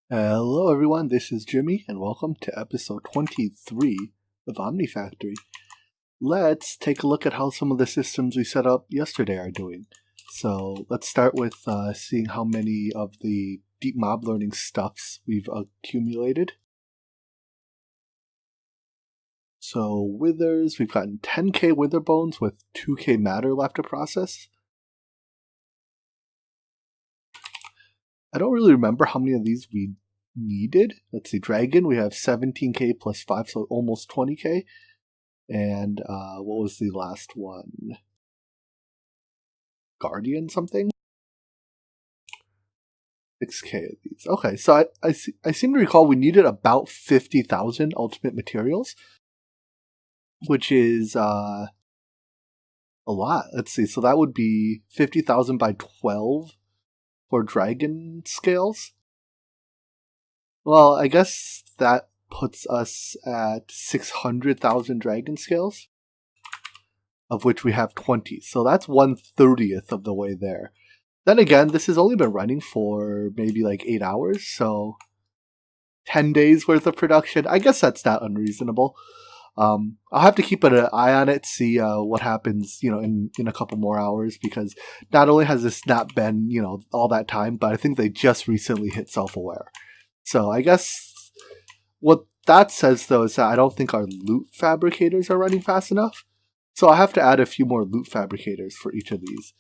Hello everyone, this is Jimmy, and welcome to episode 23 of Omnifactory. Let's take a look at how some of the systems we set up yesterday are doing. So let's start with seeing how many of the deep mob learning stuffs we've accumulated. So withers, we've gotten 10k wither bones with 2k matter left to process. I don't really remember how many of these we needed. Let's see, dragon, we have 17k plus 5, so almost 20k. And what was the last one? Guardian something? 6k of these. Okay, so I seem to recall we needed about 50,000 ultimate materials, which is a lot. Let's see, so that would be 50,000 by 12 for dragon scales. Well, I guess that puts us at 600,000 dragon scales, of which we have 20. So that's 1/30th of the way there. Then again, this has only been running for maybe like 8 hours, so 10 days worth of production. I guess that's not unreasonable. I'll have to keep an eye on it, see what happens, in a couple more hours, because not only has this not been, all that time, but I think they just recently hit self-aware. So I guess what that says, though, is that I don't think our loot fabricators are running fast enough. So I have to add a few more loot fabricators for each of these.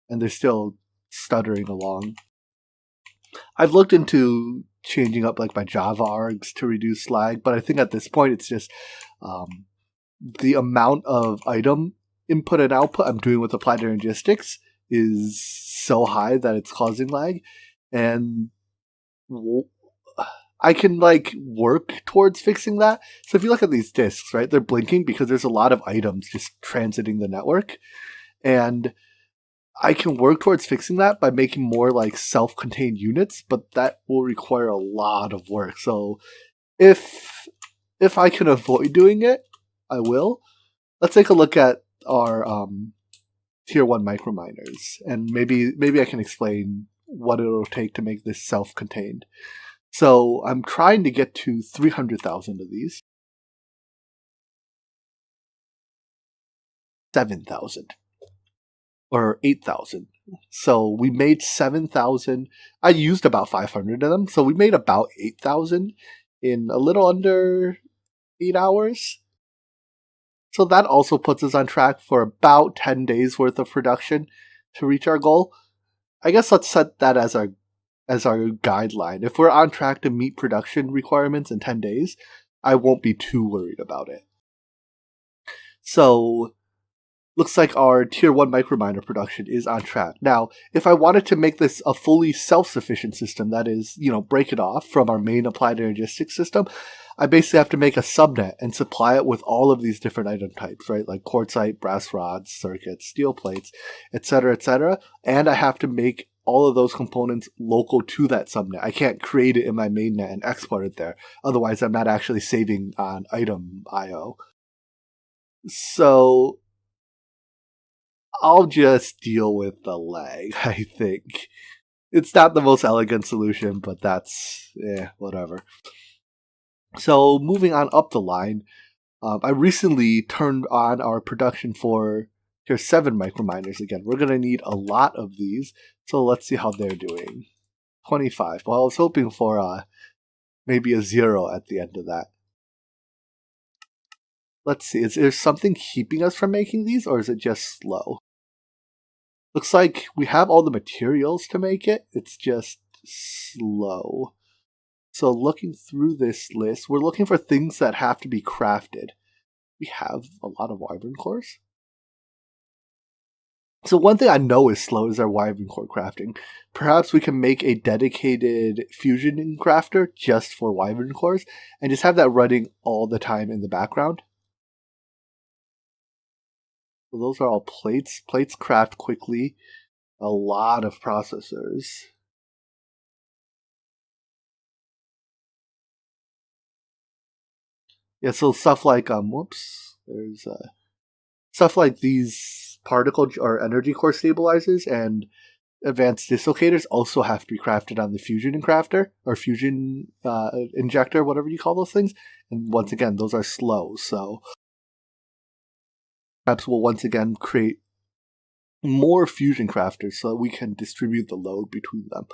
And they're still stuttering along. I've looked into changing up like my Java args to reduce lag, but I think at this point it's just the amount of item input and output I'm doing with applied logistics is so high that it's causing lag. And I can work towards fixing that. So if you look at these disks, right, they're blinking because there's a lot of items just transiting the network. And I can work towards fixing that by making more self-contained units, but that will require a lot of work. So if I can avoid doing it, I will. Let's take a look at our tier 1 microminers, and maybe I can explain what it'll take to make this self-contained. So I'm trying to get to 300,000 of these. 7,000. Or 8,000. So we made 7,000. I used about 500 of them. So we made about 8,000 in a little under 8 hours. So that also puts us on track for about 10 days worth of production to reach our goal. I guess let's set that as our guideline. If we're on track to meet production requirements in 10 days, I won't be too worried about it. So looks like our tier 1 microminer production is on track. Now, if I wanted to make this a fully self-sufficient system, that is, break it off from our main applied logistics system, I basically have to make a subnet and supply it with all of these different item types, right? Like quartzite, brass rods, circuits, steel plates, etc., etc. And I have to make all of those components local to that subnet. I can't create it in my mainnet and export it there. Otherwise, I'm not actually saving on item IO. So I'll just deal with the lag, I think. It's not the most elegant solution, but that's, whatever. So moving on up the line, I recently turned on our production for tier 7 microminers again. We're going to need a lot of these, so let's see how they're doing. 25. Well, I was hoping for maybe a 0 at the end of that. Let's see, is there something keeping us from making these, or is it just slow? Looks like we have all the materials to make it, it's just slow. So looking through this list, we're looking for things that have to be crafted. We have a lot of wyvern cores. So one thing I know is slow is our wyvern core crafting. Perhaps we can make a dedicated fusion crafter just for wyvern cores and just have that running all the time in the background. So those are all plates. Plates craft quickly. A lot of processors. Yeah, so stuff like there's stuff like these particle or energy core stabilizers and advanced dislocators also have to be crafted on the fusion crafter or fusion injector, whatever you call those things. And once again, those are slow. So perhaps we'll once again create more fusion crafters so that we can distribute the load between them.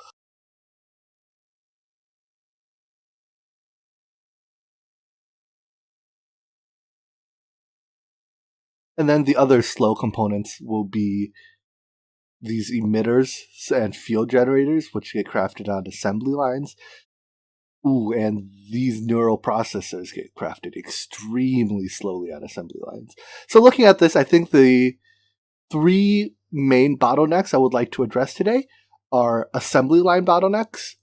And then the other slow components will be these emitters and field generators, which get crafted on assembly lines. Ooh, and these neural processors get crafted extremely slowly on assembly lines. So looking at this, I think the 3 main bottlenecks I would like to address today are assembly line bottlenecks,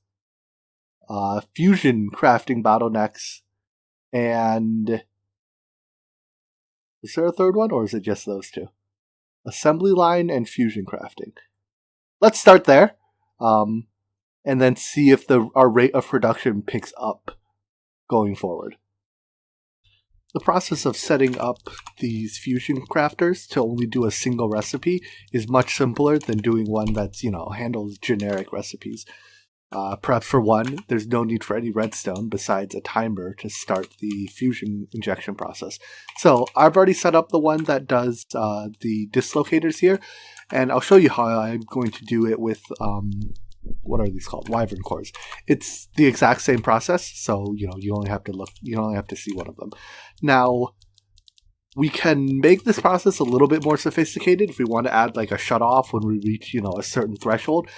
fusion crafting bottlenecks, and is there a third one, or is it just those 2? Assembly line and fusion crafting. Let's start there, and then see if our rate of production picks up going forward. The process of setting up these fusion crafters to only do a single recipe is much simpler than doing one that's, handles generic recipes. Perhaps for one, there's no need for any redstone besides a timer to start the fusion injection process. So I've already set up the one that does the dislocators here, and I'll show you how I'm going to do it with what are these called? Wyvern cores. It's the exact same process, so you only have to see one of them. Now, we can make this process a little bit more sophisticated if we want to add like a shutoff when we reach, a certain threshold.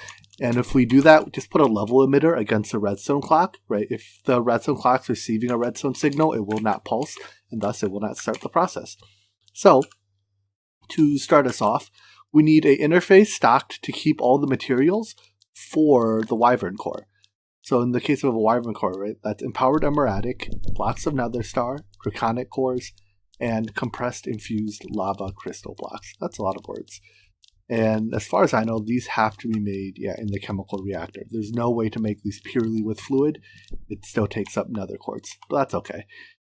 And if we do that, just put a level emitter against the redstone clock, right? If the redstone clock's receiving a redstone signal, it will not pulse, and thus it will not start the process. So, to start us off, we need an interface stocked to keep all the materials for the Wyvern core. So in the case of a Wyvern core, right, that's empowered emeradic, blocks of nether star, draconic cores, and compressed infused lava crystal blocks. That's a lot of words. And as far as I know, these have to be made in the chemical reactor. There's no way to make these purely with fluid. It still takes up nether quartz, but that's okay.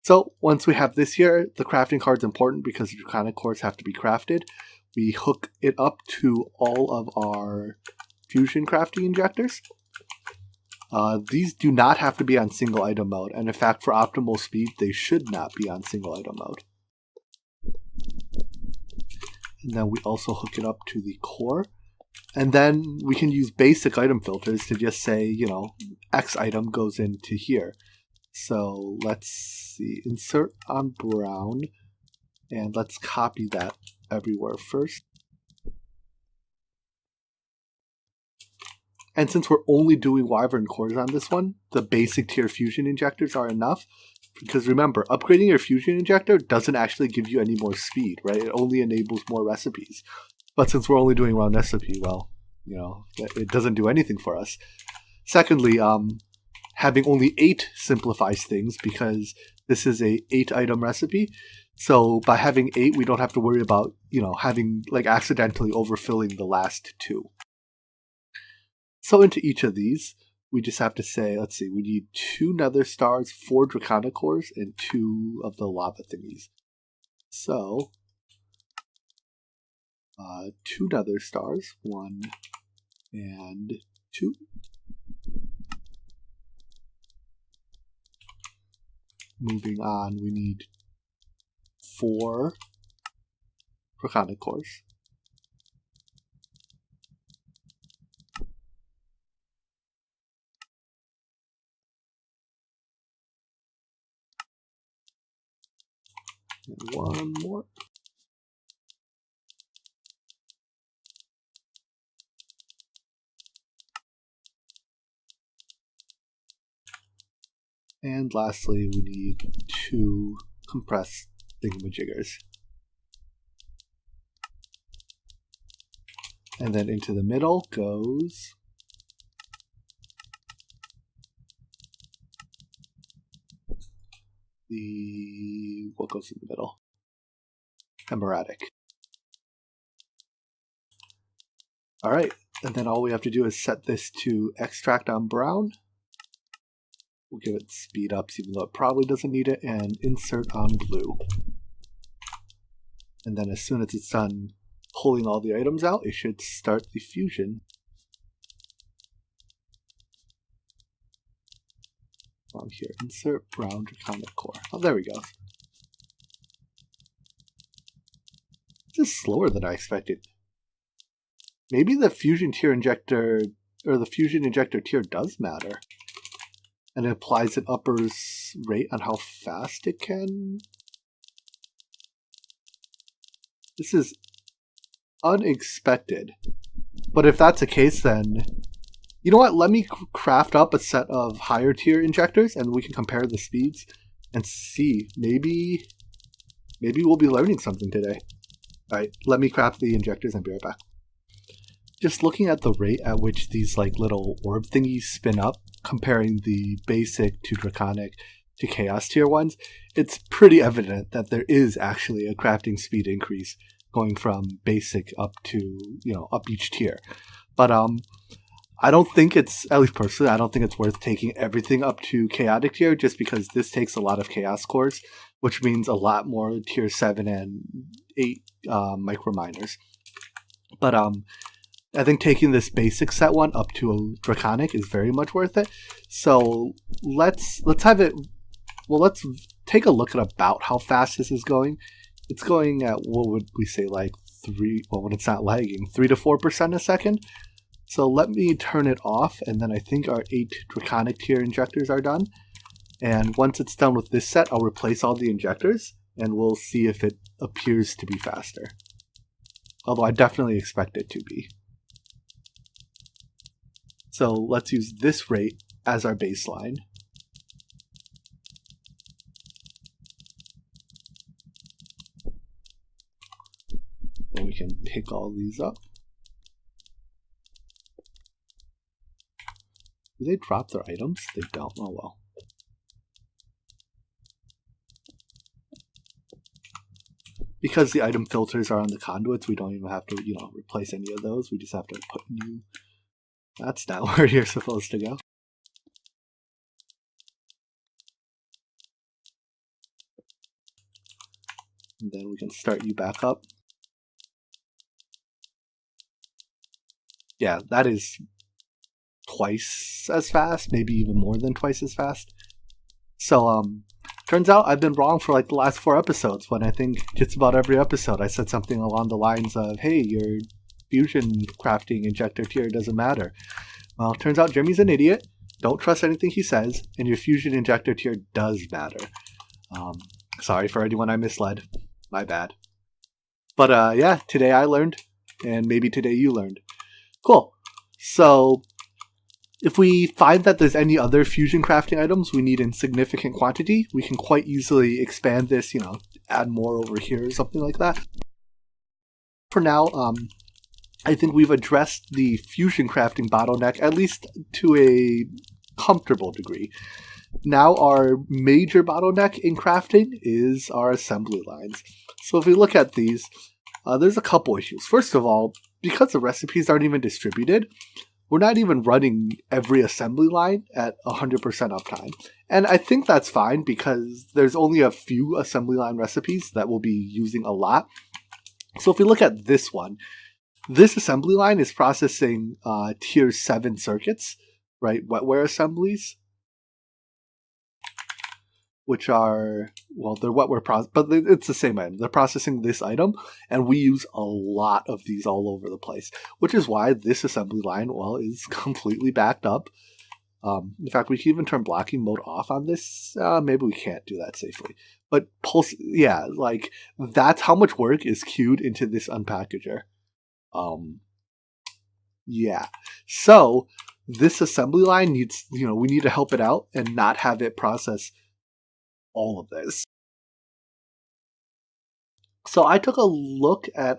So once we have this here, the crafting card is important because the draconic cores have to be crafted. We hook it up to all of our fusion crafting injectors. These do not have to be on single item mode, and in fact, for optimal speed, they should not be on single item mode. And then we also hook it up to the core. And then we can use basic item filters to just say, X item goes into here. So let's see, insert on brown, and let's copy that everywhere first. And since we're only doing Wyvern cores on this one, the basic tier fusion injectors are enough. Because remember, upgrading your fusion injector doesn't actually give you any more speed, right? It only enables more recipes. But since we're only doing one recipe, well, it doesn't do anything for us. Secondly, having only 8 simplifies things because this is a 8-item recipe. So by having 8, we don't have to worry about, having accidentally overfilling the last 2. So into each of these, we just have to say, let's see, we need 2 nether stars, 4 draconic cores, and 2 of the lava thingies. So, 2 nether stars, 1 and 2. Moving on, we need 4 draconic cores. And 1 more. And lastly, we need 2 compressed thingamajiggers. And then into the middle goes what goes in the middle? Emeradic. Alright, and then all we have to do is set this to extract on brown. We'll give it speed ups even though it probably doesn't need it, and insert on blue. And then as soon as it's done pulling all the items out, it should start the fusion Here, insert brown draconic core. Oh, there we go. This is slower than I expected. Maybe the fusion tier injector, or the fusion injector tier does matter. And it applies an upper rate on how fast it can. This is unexpected. But if that's the case, then you know what? Let me craft up a set of higher tier injectors and we can compare the speeds and see. Maybe we'll be learning something today. Alright, let me craft the injectors and be right back. Just looking at the rate at which these like little orb thingies spin up, comparing the basic to draconic to chaos tier ones, it's pretty evident that there is actually a crafting speed increase going from basic up to, up each tier. But I don't think it's, at least personally, I don't think it's worth taking everything up to chaotic tier just because this takes a lot of chaos cores, which means a lot more tier 7 and 8 microminers. But I think taking this basic set one up to a draconic is very much worth it. So let's have it. Well, let's take a look at about how fast this is going. It's going at, what would we say, like 3? Well, when it's not lagging, 3 to 4% a second. So let me turn it off, and then I think our 8 draconic tier injectors are done. And once it's done with this set, I'll replace all the injectors, and we'll see if it appears to be faster. Although I definitely expect it to be. So let's use this rate as our baseline. Then we can pick all these up. Do they drop their items? They don't. Oh well. Because the item filters are on the conduits, we don't even have to, replace any of those. We just have to put new. That's not where you're supposed to go. And then we can start you back up. Yeah, that is twice as fast, maybe even more than twice as fast. So, turns out I've been wrong for like the last 4 episodes, when I think just about every episode I said something along the lines of, hey, your fusion crafting injector tier doesn't matter. Well, it turns out Jimmy's an idiot. Don't trust anything he says, and your fusion injector tier does matter. Sorry for anyone I misled. My bad. But yeah, today I learned, and maybe today you learned. Cool. So if we find that there's any other fusion crafting items we need in significant quantity, we can quite easily expand this, add more over here or something like that. For now, I think we've addressed the fusion crafting bottleneck, at least to a comfortable degree. Now our major bottleneck in crafting is our assembly lines. So if we look at these, there's a couple issues. First of all, because the recipes aren't even distributed, we're not even running every assembly line at 100% uptime. And I think that's fine because there's only a few assembly line recipes that we'll be using a lot. So if we look at this one, this assembly line is processing tier 7 circuits, right? Wetware assemblies, which are, well, they're wetware but it's the same item. They're processing this item, and we use a lot of these all over the place, which is why this assembly line, well, is completely backed up. In fact, we can even turn blocking mode off on this. Maybe we can't do that safely. But pulse, yeah, like that's how much work is queued into this unpackager. Yeah. So this assembly line needs, we need to help it out and not have it process all of this. So I took a look at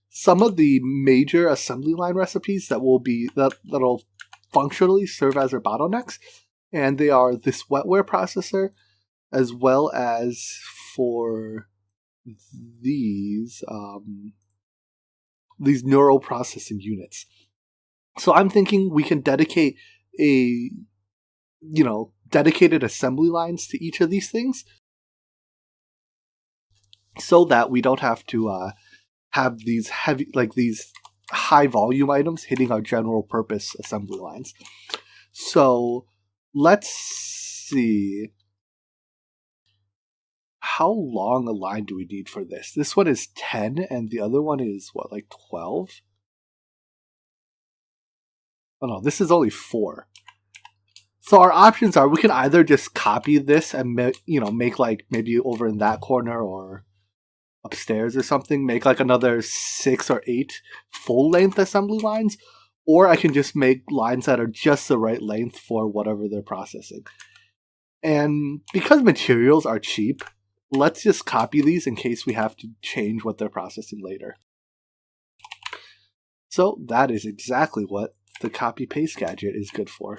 some of the major assembly line recipes that that'll functionally serve as our bottlenecks, and they are this wetware processor, as well as for these neural processing units. So I'm thinking we can dedicate dedicated assembly lines to each of these things, so that we don't have to have these these high volume items hitting our general purpose assembly lines. So let's see. How long a line do we need for this? This one is 10 and the other one is what, like 12? Oh no, this is only 4. So our options are we can either just copy this and make like maybe over in that corner or upstairs or something, make like another 6 or 8 full length assembly lines, or I can just make lines that are just the right length for whatever they're processing. And because materials are cheap, let's just copy these in case we have to change what they're processing later. So that is exactly what the copy paste gadget is good for.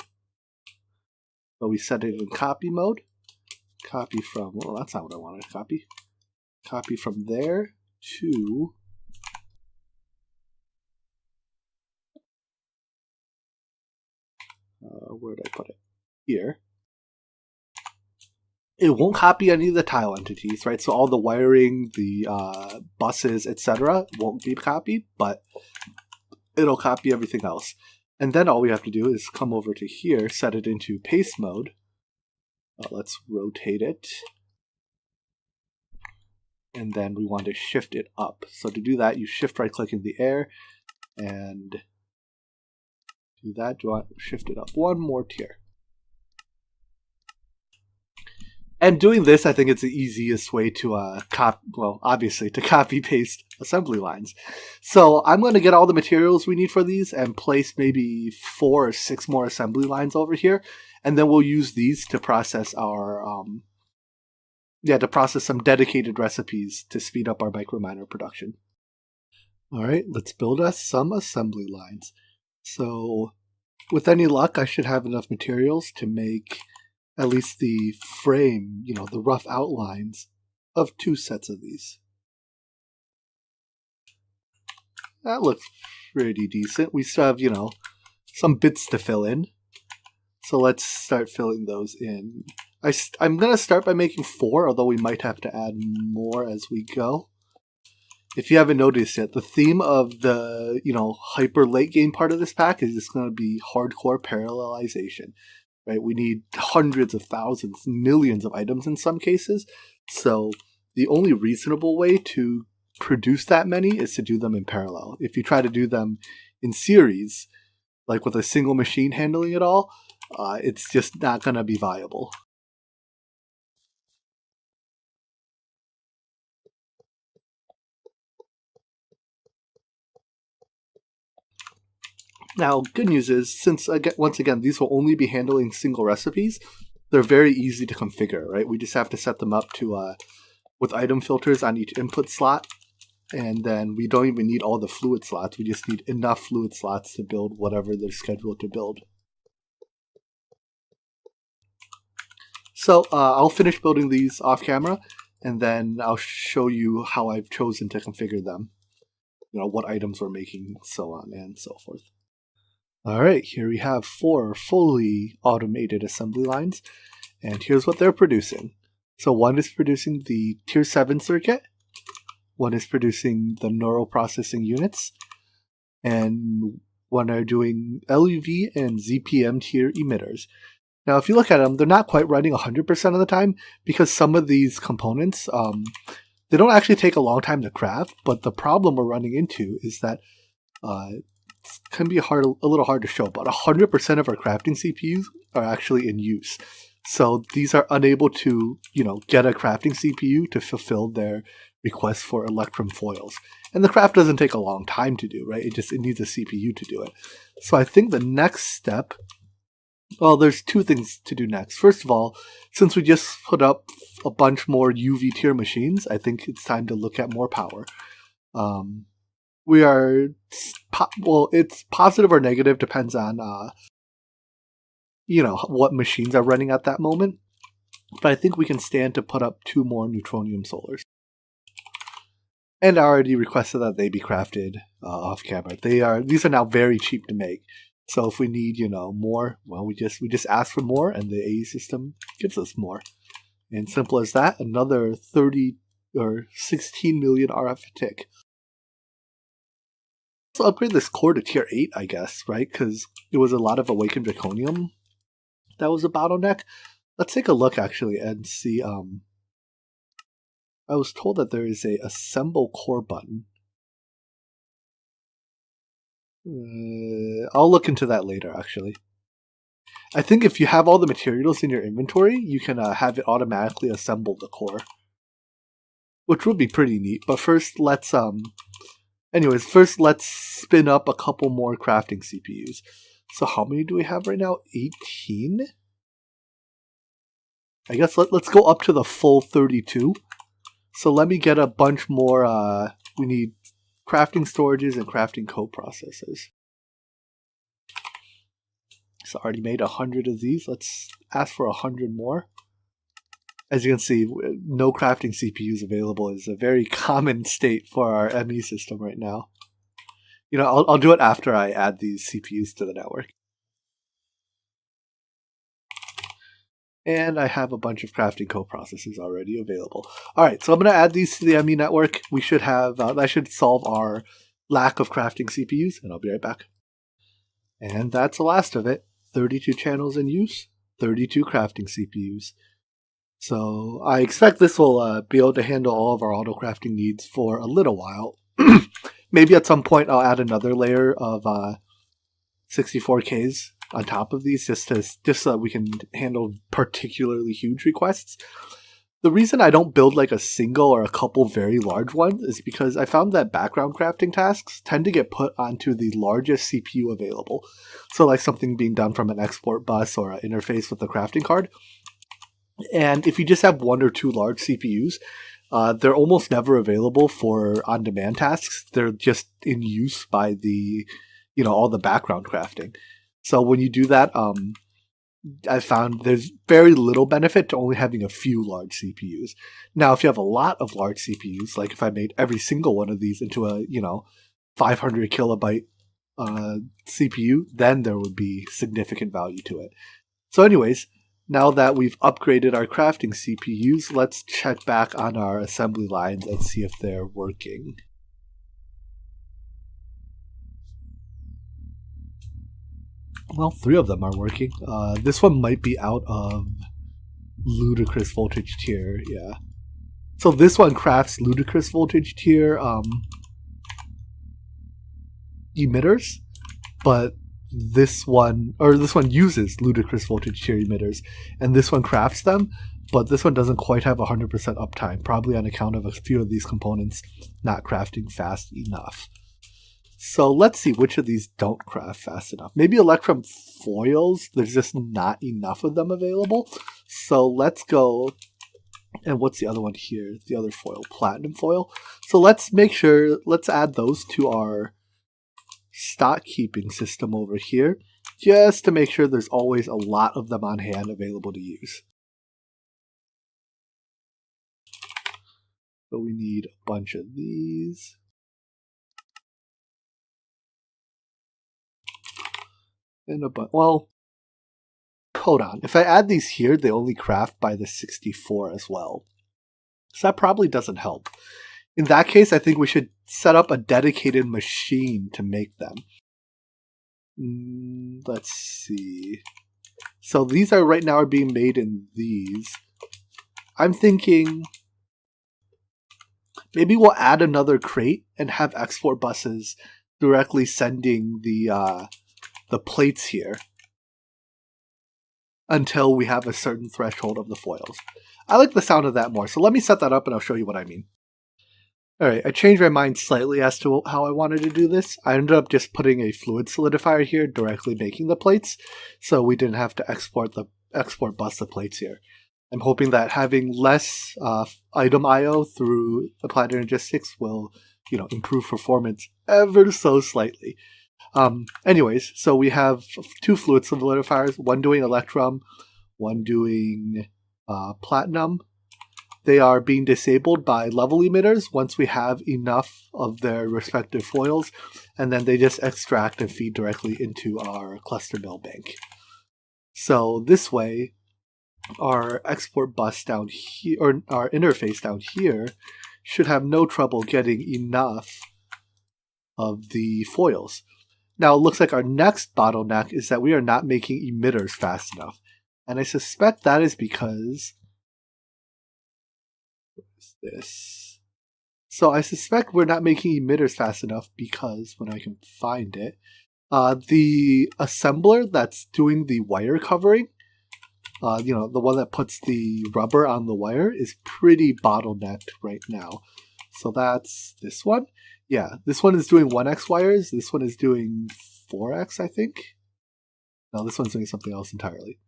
So we set it in copy mode. Copy from, well, that's not what I wanted to copy. Copy from there to where did I put it? Here. It won't copy any of the tile entities, right? So all the wiring, the buses, etc. won't be copied, but it'll copy everything else. And then all we have to do is come over to here, set it into paste mode. Let's rotate it. And then we want to shift it up. So to do that, you shift right click in the air and do that. Do you want to shift it up one more tier? And doing this, I think it's the easiest way to obviously to copy paste assembly lines. So I'm going to get all the materials we need for these and place maybe 4 or 6 more assembly lines over here, and then we'll use these to process our to process some dedicated recipes to speed up our microminer production. All right, let's build us some assembly lines. So with any luck, I should have enough materials to make at least the frame, the rough outlines of 2 sets of these. That looks pretty decent. We still have, some bits to fill in. So let's start filling those in. I'm going to start by making 4, although we might have to add more as we go. If you haven't noticed yet, the theme of the, hyper late game part of this pack is just going to be hardcore parallelization. Right, we need hundreds of thousands, millions of items in some cases. So the only reasonable way to produce that many is to do them in parallel. If you try to do them in series, like with a single machine handling it all, it's just not going to be viable. Now, good news is, since, once again, these will only be handling single recipes, they're very easy to configure, right? We just have to set them up to with item filters on each input slot, and then we don't even need all the fluid slots. We just need enough fluid slots to build whatever they're scheduled to build. So I'll finish building these off camera, and then I'll show you how I've chosen to configure them. What items we're making, so on and so forth. All right, here we have 4 fully automated assembly lines, and here's what they're producing. So one is producing the Tier 7 circuit, one is producing the neural processing units, and one are doing LUV and ZPM tier emitters. Now, if you look at them, they're not quite running 100% of the time because some of these components, they don't actually take a long time to craft, but the problem we're running into is that can be a little hard to show, but 100% of our crafting CPUs are actually in use. So these are unable to, get a crafting CPU to fulfill their request for electrum foils. And the craft doesn't take a long time to do, right? It needs a CPU to do it. So I think the next step, well, there's 2 things to do next. First of all, since we just put up a bunch more UV tier machines, I think it's time to look at more power. It's positive or negative, depends on, what machines are running at that moment. But I think we can stand to put up 2 more neutronium solars. And I already requested that they be crafted off camera. These are now very cheap to make. So if we need, more, well, we just ask for more, and the AE system gives us more. And simple as that, another 30 or 16 million RF a tick. Let's upgrade this core to tier 8, I guess, right? Because it was a lot of awakened draconium that was a bottleneck. Let's take a look actually and see. I was told that there is a assemble core button. I'll look into that later actually. I think if you have all the materials in your inventory, you can have it automatically assemble the core, which would be pretty neat. But first, let's let's spin up a couple more crafting CPUs. So how many do we have right now? 18? I guess let's go up to the full 32. So let me get a bunch more. We need crafting storages and crafting coprocessors. So I already made 100 of these. Let's ask for 100 more. As you can see, no crafting CPUs available is a very common state for our ME system right now. You know, I'll do it after I add these CPUs to the network. And I have a bunch of crafting coprocessors already available. All right, so I'm going to add these to the ME network. We should have, that should solve our lack of crafting CPUs, and I'll be right back. And that's the last of it. 32 channels in use, 32 crafting CPUs. So I expect this will be able to handle all of our auto crafting needs for a little while. Maybe at some point I'll add another layer of 64Ks on top of these just so that we can handle particularly huge requests. The reason I don't build like a single or a couple very large ones is because I found that background crafting tasks tend to get put onto the largest CPU available. So like something being done from an export bus or an interface with the crafting card. And if you just have one or two large CPUs, they're almost never available for on-demand tasks. They're just in use by the, all the background crafting. So when you do that, I found there's very little benefit to only having a few large CPUs. Now, if you have a lot of large CPUs, like if I made every single one of these into a, 500 kilobyte CPU, then there would be significant value to it. So anyways, now that we've upgraded our crafting CPUs, let's check back on our assembly lines and see if they're working. Well, 3 of them are working. This one might be out of ludicrous voltage tier, yeah. So this one crafts ludicrous voltage tier emitters, but this one uses ludicrous voltage tier emitters, and this one crafts them, but this one doesn't quite have 100% uptime, probably on account of a few of these components not crafting fast enough. So let's see which of these don't craft fast enough. Maybe electrum foils, there's just not enough of them available. So let's go, and what's the other one here? The other foil, platinum foil. So let's add those to our stock keeping system over here, just to make sure there's always a lot of them on hand available to use. So we need a bunch of these. And well, hold on. If I add these here, they only craft by the 64 as well. So that probably doesn't help. In that case, I think we should set up a dedicated machine to make them. Let's see. So these are right now being made in these. I'm thinking maybe we'll add another crate and have export buses directly sending the plates here until we have a certain threshold of the foils. I like the sound of that more, so let me set that up and I'll show you what I mean. Alright, I changed my mind slightly as to how I wanted to do this. I ended up just putting a fluid solidifier here, directly making the plates, so we didn't have to export bus the plates here. I'm hoping that having less item IO through Applied Energistics will, improve performance ever so slightly. Anyways, so we have 2 fluid solidifiers, one doing electrum, one doing platinum. They are being disabled by level emitters once we have enough of their respective foils, and then they just extract and feed directly into our cluster mill bank. So this way, our export bus down here, or our interface down here, should have no trouble getting enough of the foils. Now, it looks like our next bottleneck is that we are not making emitters fast enough. And I suspect that is because, what is this? So I suspect we're not making emitters fast enough because, when I can find it, the assembler that's doing the wire covering, the one that puts the rubber on the wire, is pretty bottlenecked right now. So that's this one. Yeah, this one is doing 1x wires. This one is doing 4x, I think. No, this one's doing something else entirely.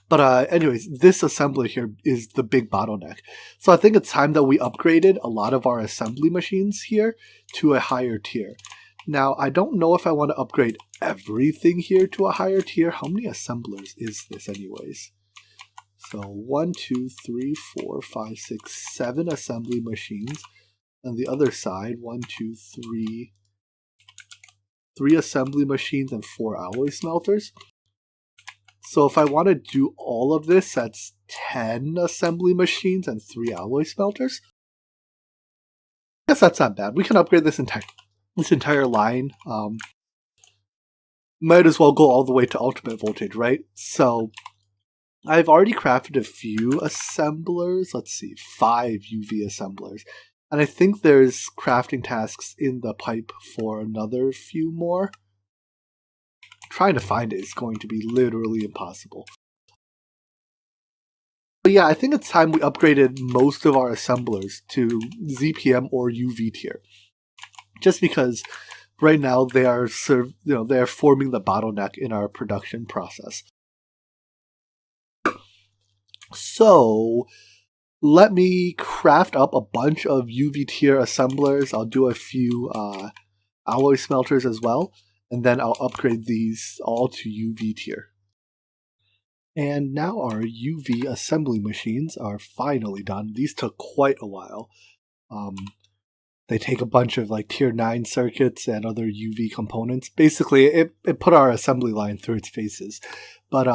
But anyways, this assembler here is the big bottleneck. So I think it's time that we upgraded a lot of our assembly machines here to a higher tier. Now, I don't know if I want to upgrade everything here to a higher tier. How many assemblers is this anyways? So 1, 2, 3, 4, 5, 6, 7 assembly machines. On the other side, 1, 2, 3, 3 assembly machines and 4 alloy smelters. So if I want to do all of this, that's 10 assembly machines and 3 alloy smelters. I guess that's not bad. We can upgrade this entire line. Might as well go all the way to ultimate voltage, right? So I've already crafted a few assemblers. Let's see, 5 UV assemblers. And I think there's crafting tasks in the pipe for another few more. Trying to find it is going to be literally impossible. But yeah, I think it's time we upgraded most of our assemblers to ZPM or UV tier. Just because right now they are forming the bottleneck in our production process. So let me craft up a bunch of UV tier assemblers. I'll do a few alloy smelters as well, and then I'll upgrade these all to UV tier. And now our UV assembly machines are finally done. These took quite a while. They take a bunch of like tier 9 circuits and other UV components. Basically, it put our assembly line through its paces. But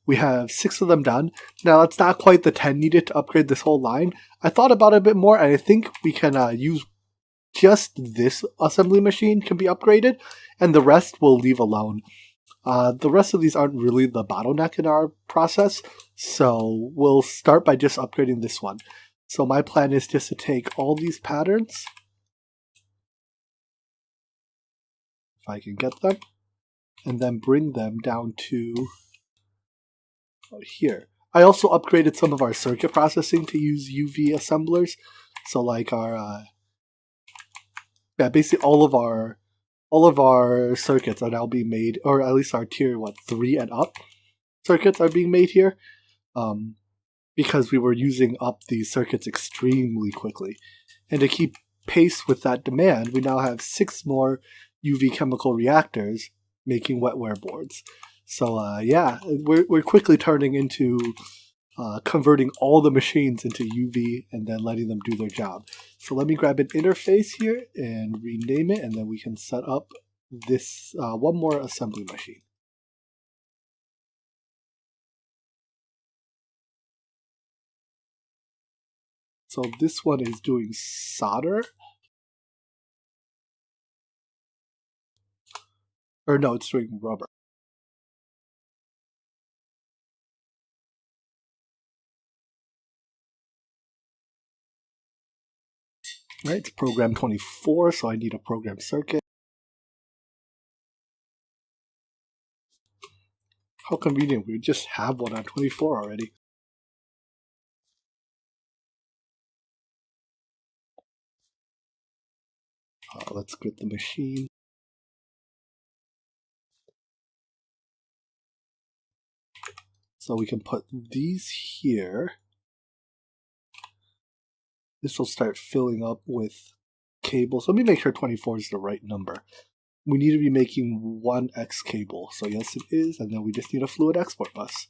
we have 6 of them done. Now, that's not quite the 10 needed to upgrade this whole line. I thought about it a bit more, and I think we can use just this assembly machine can be upgraded, and the rest we'll leave alone. The rest of these aren't really the bottleneck in our process, so we'll start by just upgrading this one. So my plan is just to take all these patterns, if I can get them, and then bring them down to here. I also upgraded some of our circuit processing to use UV assemblers. So like our, basically all of our circuits are now being made, or at least our tier 3 and up circuits are being made here. Because we were using up these circuits extremely quickly. And to keep pace with that demand, we now have 6 more UV chemical reactors making wetware boards. So yeah, we're quickly turning into converting all the machines into UV and then letting them do their job. So let me grab an interface here and rename it, and then we can set up this one more assembly machine. So this one is doing solder. Or no, it's doing rubber. Right, it's program 24, so I need a program circuit. How convenient, we just have one on 24 already. Let's get the machine. So we can put these here. This will start filling up with cables. Let me make sure 24 is the right number. We need to be making 1x cable. So yes, it is. And then we just need a fluid export bus.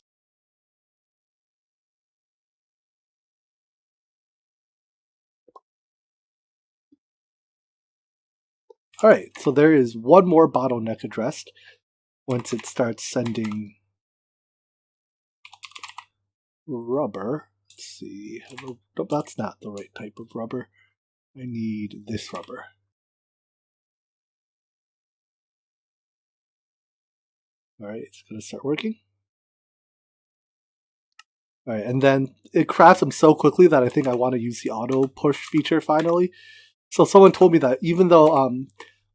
Alright, so there is one more bottleneck addressed once it starts sending rubber. Let's see. Nope, that's not the right type of rubber. I need this rubber. Alright, it's going to start working. All right, and then it crafts them so quickly that I think I want to use the auto push feature finally. So someone told me that even though,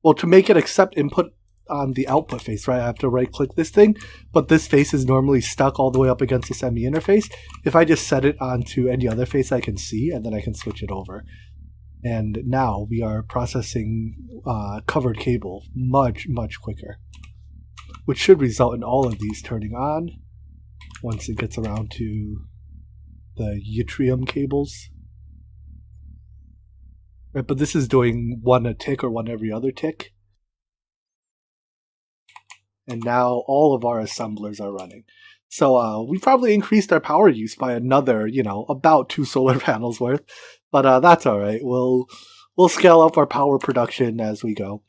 well, to make it accept input on the output face, right, I have to right click this thing, but this face is normally stuck all the way up against this ME interface. If I just set it onto any other face I can see, and then I can switch it over. And now we are processing covered cable much, much quicker, which should result in all of these turning on once it gets around to the yttrium cables. Right, but this is doing one a tick or one every other tick. And now all of our assemblers are running. So we probably increased our power use by another, about 2 solar panels worth. But that's all right. We'll scale up our power production as we go.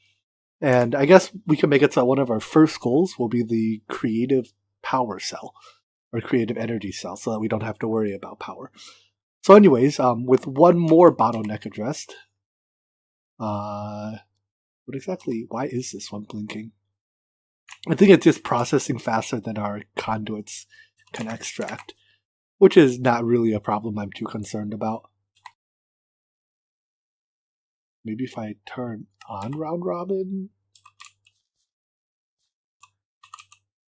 And I guess we can make it so one of our first goals will be the creative power cell or creative energy cell so that we don't have to worry about power. So anyways, with one more bottleneck addressed, why is this one blinking? I think it's just processing faster than our conduits can extract, which is not really a problem I'm too concerned about. Maybe if I turn on round robin.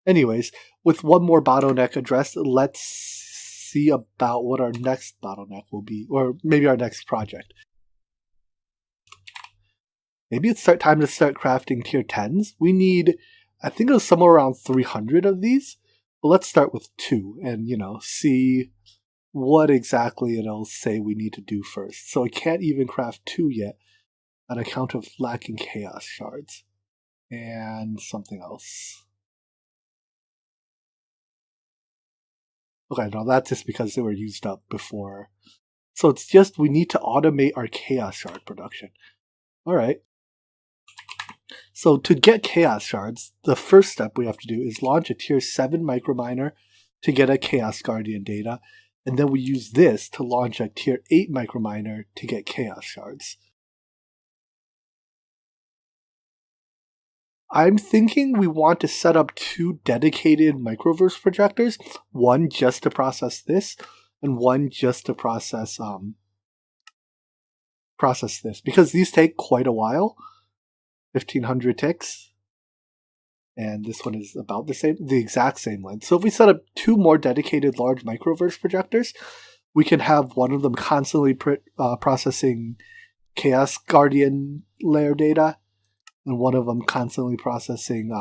Anyways, with one more bottleneck addressed, let's see about what our next bottleneck will be, or maybe our next project. Maybe it's time to start crafting tier 10s. We need, I think it was somewhere around 300 of these. But let's start with 2 and, see what exactly it'll say we need to do first. So I can't even craft 2 yet on account of lacking chaos shards. And something else. Okay, no, that's just because they were used up before. So it's just we need to automate our chaos shard production. All right. So to get chaos shards, the first step we have to do is launch a tier 7 microminer to get a chaos guardian data, and then we use this to launch a tier 8 microminer to get chaos shards. I'm thinking we want to set up 2 dedicated microverse projectors, one just to process this, and one just to process this, because these take quite a while. 1500 ticks, and this one is about the exact same length. So if we set up 2 more dedicated large microverse projectors, we can have one of them constantly processing chaos guardian layer data, and one of them constantly processing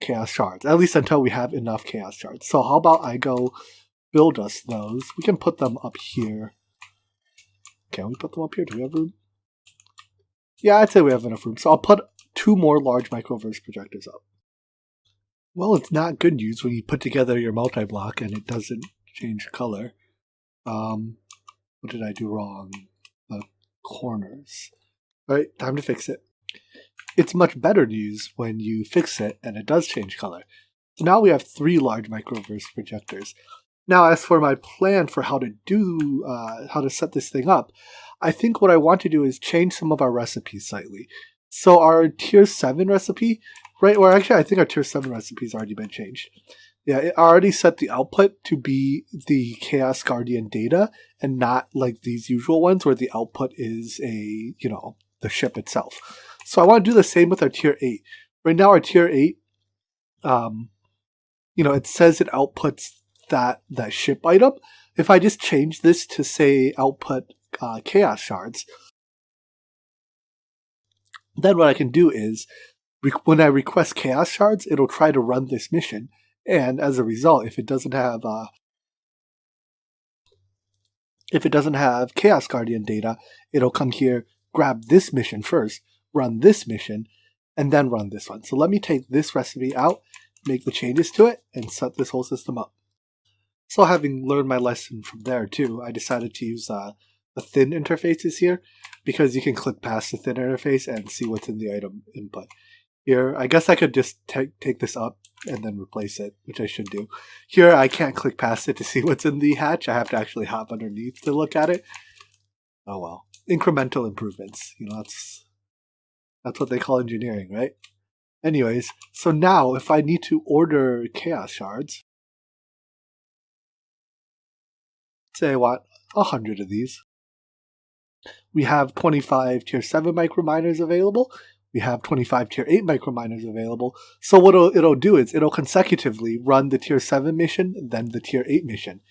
chaos shards, at least until we have enough chaos shards. So how about I go build us those? We can put them up here. Can we put them up here? Do we have room? Yeah, I'd say we have enough room. So I'll put 2 more large microverse projectors up. Well, it's not good news when you put together your multi-block and it doesn't change color. What did I do wrong? The corners. All right, time to fix it. It's much better news when you fix it and it does change color. So now we have 3 large microverse projectors. Now, as for my plan for how to set this thing up, I think what I want to do is change some of our recipes slightly. So our tier 7 recipe, right, or actually I think our tier 7 recipe's already been changed. Yeah, it already set the output to be the Chaos Guardian data and not like these usual ones where the output is the ship itself. So I want to do the same with our tier 8. Right now our tier 8, it says it outputs that ship item. If I just change this to say output chaos shards, then what I can do is when I request chaos shards, it'll try to run this mission, and as a result, if it doesn't have chaos guardian data, it'll come here, grab this mission first, run this mission, and then run this one. So let me take this recipe out, make the changes to it, and set this whole system up. So having learned my lesson from there too, I decided to use the thin interfaces here, because you can click past the thin interface and see what's in the item input. Here, I guess I could just take this up and then replace it, which I should do. Here, I can't click past it to see what's in the hatch. I have to actually hop underneath to look at it. Oh well. Incremental improvements. That's what they call engineering, right? Anyways, so now if I need to order chaos shards, Say I want 100 of these. We have 25 tier 7 microminers available. We have 25 tier 8 microminers available. So what it'll do is it'll consecutively run the tier 7 mission, then the tier 8 mission.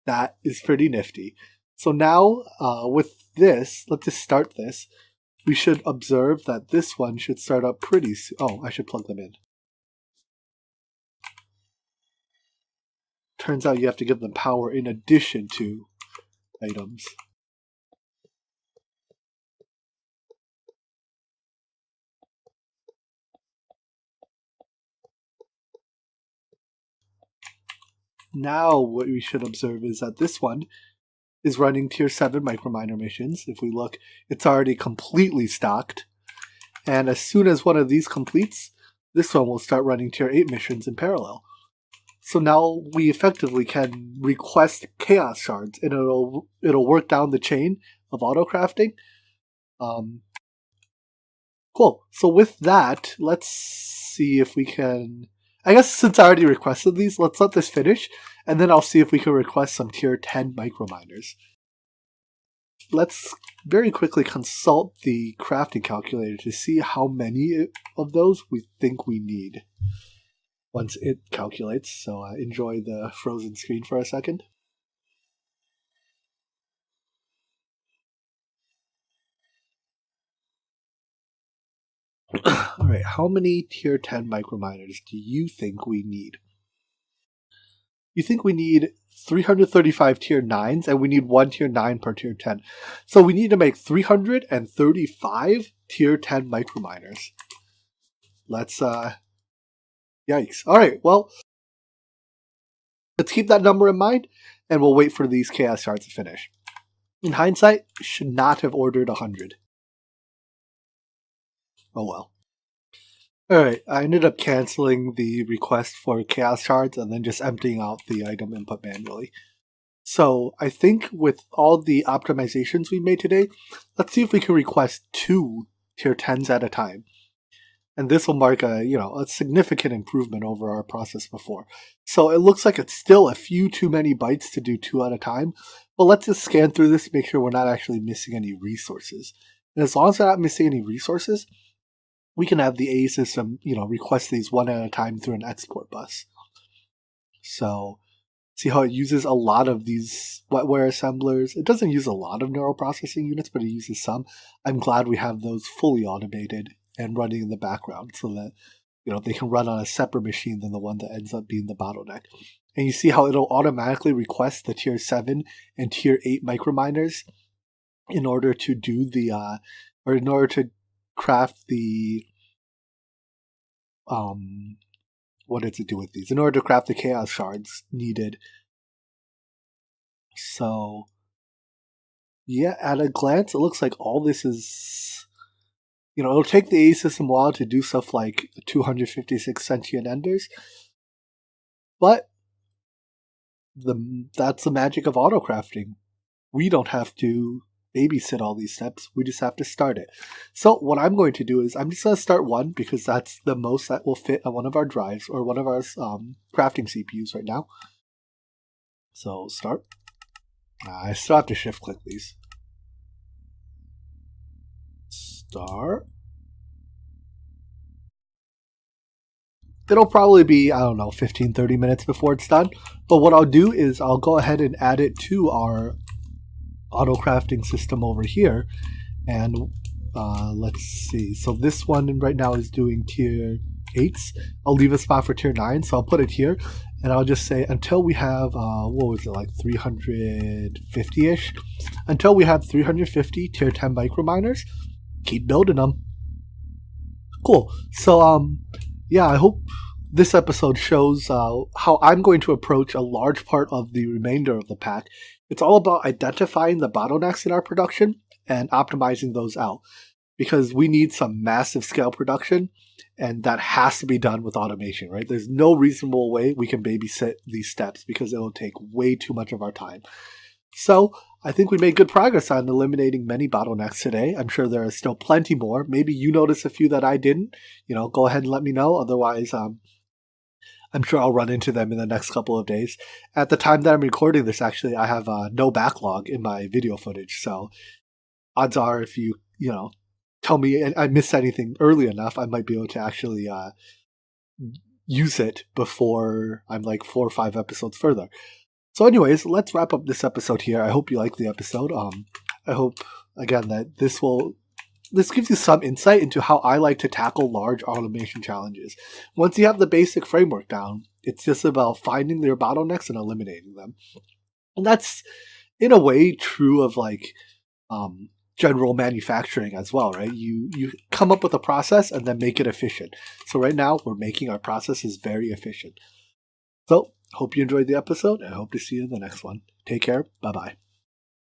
That is pretty nifty. So now with this, let's just start this. We should observe that this one should start up pretty soon. Oh, I should plug them in. Turns out you have to give them power in addition to items. Now what we should observe is that this one is running tier 7 microminer missions. If we look, it's already completely stocked. And as soon as one of these completes, this one will start running tier 8 missions in parallel. So now we effectively can request chaos shards, and it'll work down the chain of auto crafting. Cool. So with that, let's see if we can. I guess since I already requested these, let's let this finish, and then I'll see if we can request some tier 10 microminers. Let's very quickly consult the crafting calculator to see how many of those we think we need once it calculates. So enjoy the frozen screen for a second. Alright, how many tier 10 microminers do you think we need? You think we need 335 tier 9s, and we need 1 tier 9 per tier 10. So we need to make 335 tier 10 microminers. Let's, yikes. Alright, well, let's keep that number in mind, and we'll wait for these chaos shards to finish. In hindsight, should not have ordered 100. Oh well. Alright, I ended up canceling the request for chaos shards and then just emptying out the item input manually. So I think with all the optimizations we made today, let's see if we can request 2 tier 10s at a time. And this will mark a significant improvement over our process before. So it looks like it's still a few too many bytes to do 2 at a time, but let's just scan through this to make sure we're not actually missing any resources. And as long as we're not missing any resources, we can have the A system, request these 1 at a time through an export bus. So, see how it uses a lot of these wetware assemblers. It doesn't use a lot of neural processing units, but it uses some. I'm glad we have those fully automated and running in the background so that, they can run on a separate machine than the one that ends up being the bottleneck. And you see how it'll automatically request the tier 7 and tier 8 microminers in order to do the, or in order to craft the what does it do with these? In order to craft the chaos shards needed. So yeah, at a glance it looks like all this is it'll take the A system a while to do stuff like 256 sentient enders. But that's the magic of auto crafting. We don't have to babysit all these steps. We just have to start it. So what I'm going to do is I'm just going to start 1 because that's the most that will fit on one of our drives or one of our crafting CPUs right now. So start. I still have to shift click these. Start. It'll probably be, 15-30 minutes before it's done. But what I'll do is I'll go ahead and add it to our auto crafting system over here, and let's see. So this one right now is doing tier 8s. I'll leave a spot for tier 9, so I'll put it here, and I'll just say until we have 350-ish. Until we have 350 tier 10 microminers, keep building them. Cool. So yeah, I hope this episode shows how I'm going to approach a large part of the remainder of the pack. It's all about identifying the bottlenecks in our production and optimizing those out, because we need some massive scale production, and that has to be done with automation, right? There's no reasonable way we can babysit these steps because it will take way too much of our time. So I think we made good progress on eliminating many bottlenecks today. I'm sure there are still plenty more. Maybe you noticed a few that I didn't. Go ahead and let me know. Otherwise, I'm sure I'll run into them in the next couple of days. At the time that I'm recording this, actually, I have no backlog in my video footage. So odds are if you tell me I missed anything early enough, I might be able to actually use it before I'm like 4 or 5 episodes further. So anyways, let's wrap up this episode here. I hope you liked the episode. I hope, again, that this gives you some insight into how I like to tackle large automation challenges. Once you have the basic framework down, it's just about finding their bottlenecks and eliminating them. And that's, in a way, true of like general manufacturing as well, right? You come up with a process and then make it efficient. So right now, we're making our processes very efficient. So, hope you enjoyed the episode, and I hope to see you in the next one. Take care. Bye-bye.